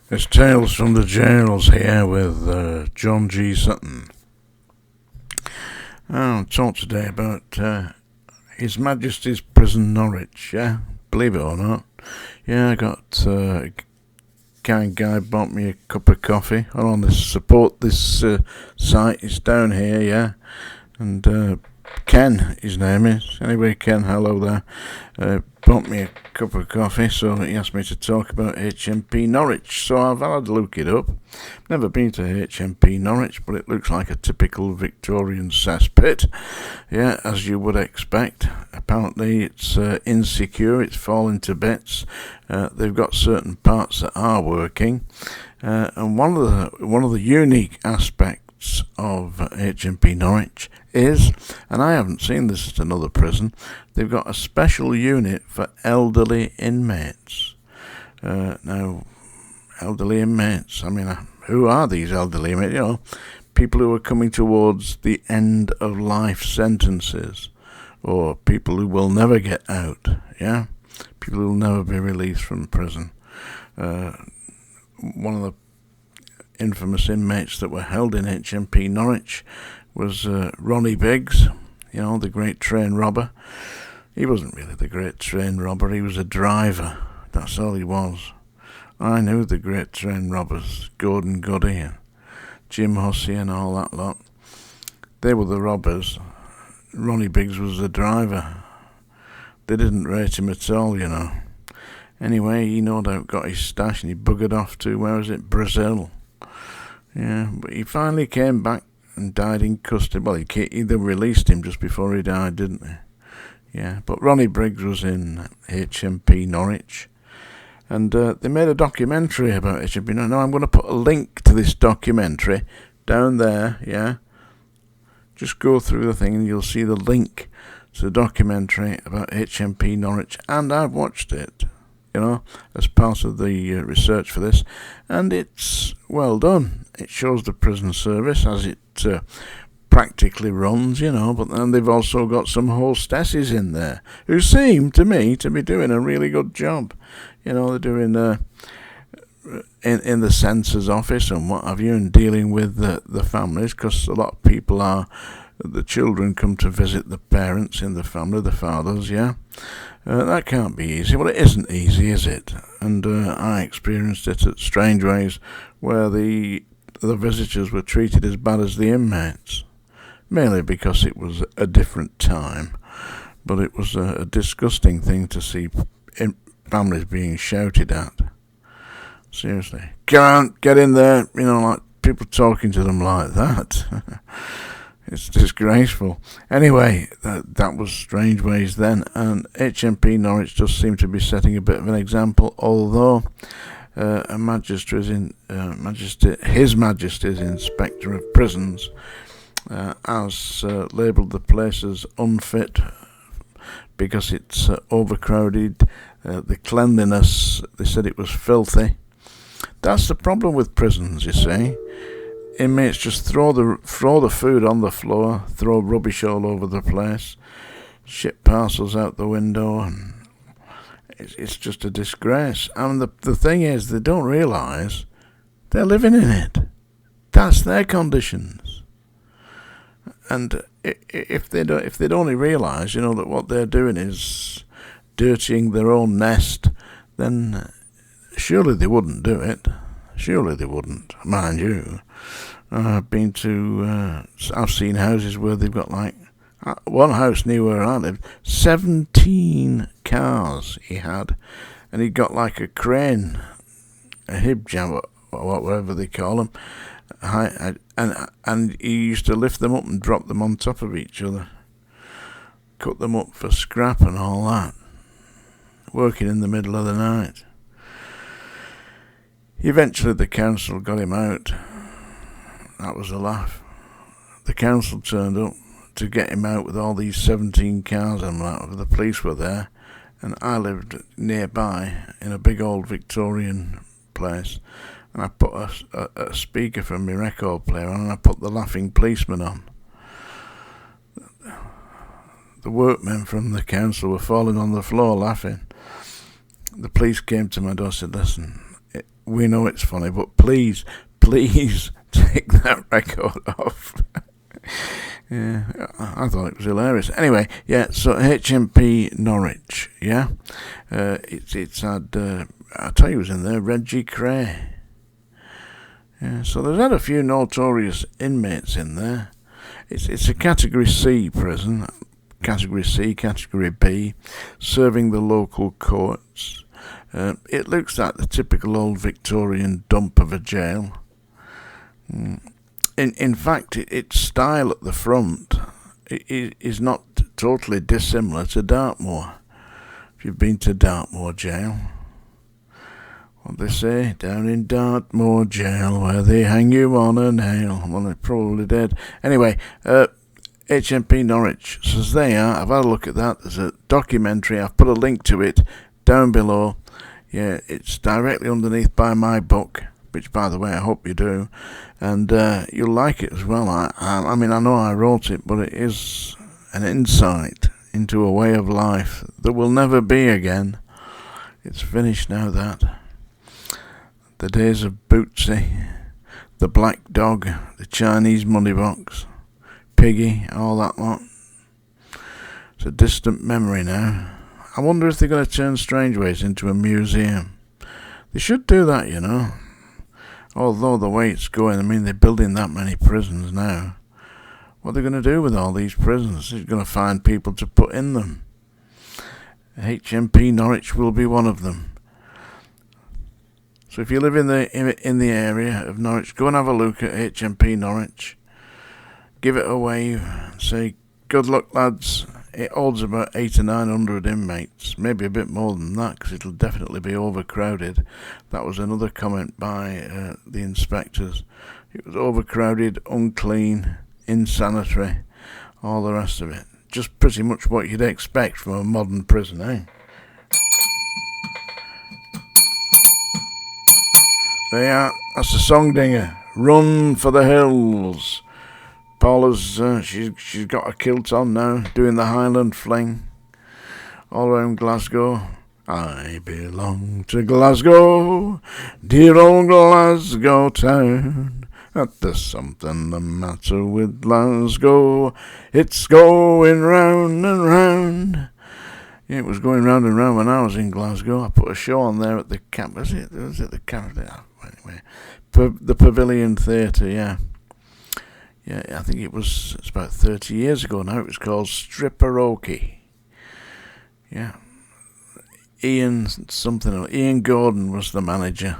It's Tales from the Jails here with John G. Sutton. I'll talk today about His Majesty's Prison Norwich, yeah? Believe it or not. Yeah, I got a kind guy bought me a cup of coffee. I want to support this site. It's down here, yeah? And Ken, his name is. Anyway, Ken, hello there. Bought me a cup of coffee, so he asked me to talk about HMP Norwich. So I've had to look it up. Never been to HMP Norwich, but it looks like a typical Victorian cesspit. Yeah, as you would expect. Apparently it's insecure, it's falling to bits. They've got certain parts that are working. And one of the unique aspects of HMP Norwich is, and I haven't seen this at another prison, they've got a special unit for elderly inmates. Now, elderly inmates, I mean, who are these elderly inmates? You know, people who are coming towards the end of life sentences, or people who will never get out, yeah? People who will never be released from prison. One of the infamous inmates that were held in HMP Norwich was Ronnie Biggs, you know, the great train robber. He wasn't really the great train robber, he was a driver. That's all he was. I knew the great train robbers, Gordon Goody and Jim Hussey and all that lot. They were the robbers. Ronnie Biggs was the driver. They didn't rate him at all, you know. Anyway, he no doubt got his stash and he buggered off to, where was it, Brazil. Yeah, but he finally came back and died in custody. Well, they released him just before he died, didn't they? Yeah, but Ronnie Briggs was in HMP Norwich. And they made a documentary about HMP Norwich. Now, I'm going to put a link to this documentary down there, yeah? Just go through the thing and you'll see the link to the documentary about HMP Norwich. And I've watched it, you know, as part of the research for this. And it's well done. It shows the prison service as it practically runs, you know, but then they've also got some hostesses in there who seem to me to be doing a really good job. You know, they're doing in the censor's office and what have you, and dealing with the families, because a lot of people the children come to visit the parents in the family, the fathers, yeah. That can't be easy. Well, it isn't easy, is it? And I experienced it at Strangeways, where the visitors were treated as bad as the inmates, mainly because it was a different time. But it was a disgusting thing to see families being shouted at. Seriously. Can't get in there, you know, like people talking to them like that. It's disgraceful. Anyway, that was Strangeways then, and HMP Norwich does seem to be setting a bit of an example, although His Majesty's Inspector of Prisons has labelled the place as unfit because it's overcrowded. The cleanliness, they said it was filthy. That's the problem with prisons, you see. Inmates just throw the food on the floor, throw rubbish all over the place, ship parcels out the window, and it's just a disgrace. And the thing is, they don't realise they're living in it. That's their conditions. And if they'd only realise, you know, that what they're doing is dirtying their own nest, then surely they wouldn't do it. Surely they wouldn't, mind you. I've been to, I've seen houses where they've got like, one house near where I lived, 17 cars he had, and he got like a crane, a hijab, or whatever they call them, and he used to lift them up and drop them on top of each other, cut them up for scrap and all that, working in the middle of the night. Eventually the council got him out. That was a laugh. The council turned up to get him out with all these 17 cars and that. The police were there, and I lived nearby in a big old Victorian place, and I put a speaker from my record player on, and I put the Laughing Policeman on. The workmen from the council were falling on the floor laughing. The police came to my door and said, listen, we know it's funny, but please take that record off. Yeah, I thought it was hilarious. Anyway, yeah, so HMP Norwich, yeah. It's had, I'll tell you who's in there, Reggie Cray. Yeah, so there's had a few notorious inmates in there. It's a Category C prison, Category C, Category B, serving the local courts. It looks like the typical old Victorian dump of a jail. In fact, its style at the front is not totally dissimilar to Dartmoor. If you've been to Dartmoor Jail, what they say, down in Dartmoor Jail, where they hang you on a nail. Well, they probably did. Anyway, HMP Norwich. So there you are. I've had a look at that. There's a documentary. I've put a link to it down below. Yeah, it's directly underneath by my book, which, by the way, I hope you do. And you'll like it as well. I mean, I know I wrote it, but it is an insight into a way of life that will never be again. It's finished now, that. The days of Bootsy, the black dog, the Chinese money box, Piggy, all that lot. It's a distant memory now. I wonder if they're going to turn Strangeways into a museum. They should do that, you know. Although the way it's going, I mean, they're building that many prisons now. What are they going to do with all these prisons? They're going to find people to put in them. HMP Norwich will be one of them. So if you live in the area of Norwich, go and have a look at HMP Norwich. Give it a wave. Say, good luck, lads. It holds about 800 or 900 inmates, maybe a bit more than that, because it'll definitely be overcrowded. That was another comment by the inspectors. It was overcrowded, unclean, insanitary, all the rest of it. Just pretty much what you'd expect from a modern prison, eh? There you are. That's the song dinger. Run for the hills. Paula's, she's got a kilt on now, doing the Highland fling all around Glasgow. I belong to Glasgow, dear old Glasgow town. There's something the matter with Glasgow, it's going round and round. Yeah, it was going round and round when I was in Glasgow. I put a show on there at the camp. Was it the camp? Anyway, the Pavilion Theatre, yeah. Yeah, I think it's about 30 years ago now. It was called Stripperoke. Yeah. Ian Gordon was the manager.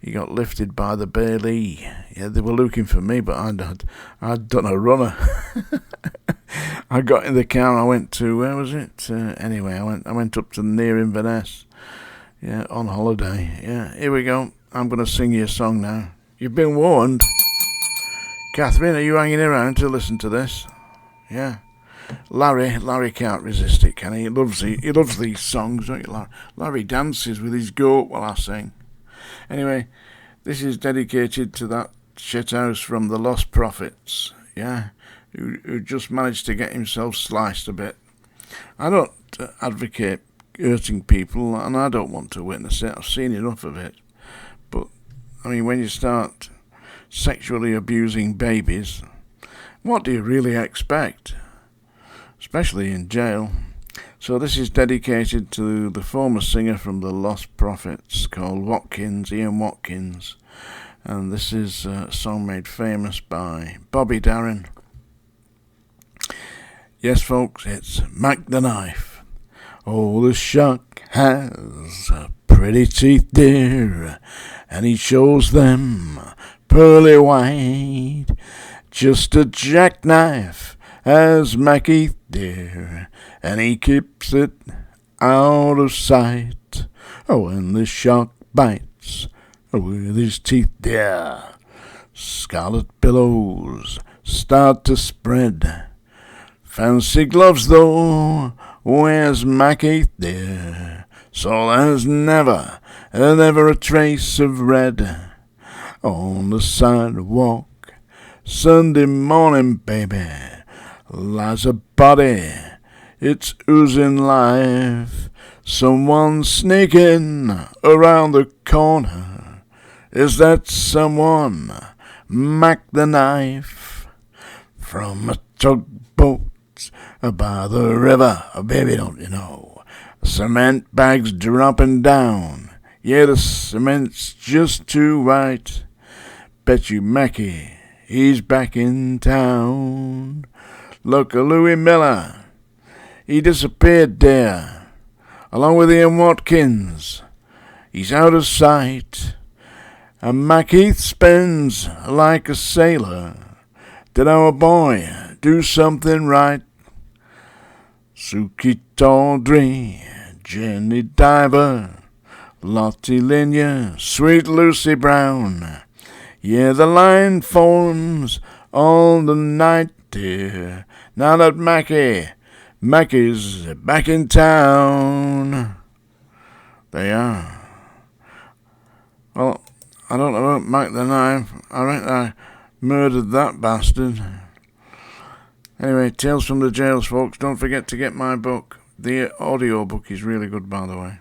He got lifted by the Bailey. Yeah, they were looking for me, but I'd done a runner. I got in the car and I went to, where was it? Anyway, I went up to near Inverness. Yeah, on holiday. Yeah, here we go. I'm going to sing you a song now. You've been warned. Catherine, are you hanging around to listen to this? Yeah. Larry can't resist it, can he? He loves these songs, don't you, Larry? Larry dances with his goat while I sing. Anyway, this is dedicated to that shithouse from the Lost Prophets, yeah, who just managed to get himself sliced a bit. I don't advocate hurting people, and I don't want to witness it. I've seen enough of it. But, I mean, when you start sexually abusing babies, what do you really expect? Especially in jail. So this is dedicated to the former singer from the Lost Prophets called Ian Watkins. And this is a song made famous by Bobby Darin. Yes, folks, it's Mac the Knife. Oh, the shark has pretty teeth, dear, and he shows them pearly white. Just a jackknife as Mackie, dear, and he keeps it out of sight. Oh, when the shark bites with his teeth, dear, scarlet billows start to spread. Fancy gloves, though, wears Mackie, dear, so there's never a trace of red on the sidewalk. Sunday morning, baby, lies a body, it's oozing life. Someone sneaking around the corner, Is that someone? Mac the knife from a tugboat by the river. Baby, don't you know? Cement bags dropping down. Yeah, the cement's just too white. Bet you Mackie, he's back in town. Look, Louis Miller, he disappeared there, along with Ian Watkins. He's out of sight. And Mac Heath spends like a sailor. Did our boy do something right? Suki Tawdry, Jenny Diver, Lottie Linya, Sweet Lucy Brown. Yeah, the line forms all the night, dear. Now that Mackie's back in town. They are. Well, I don't know about Mac the Knife. I reckon I murdered that bastard. Anyway, Tales from the Jails, folks. Don't forget to get my book. The audio book is really good, by the way.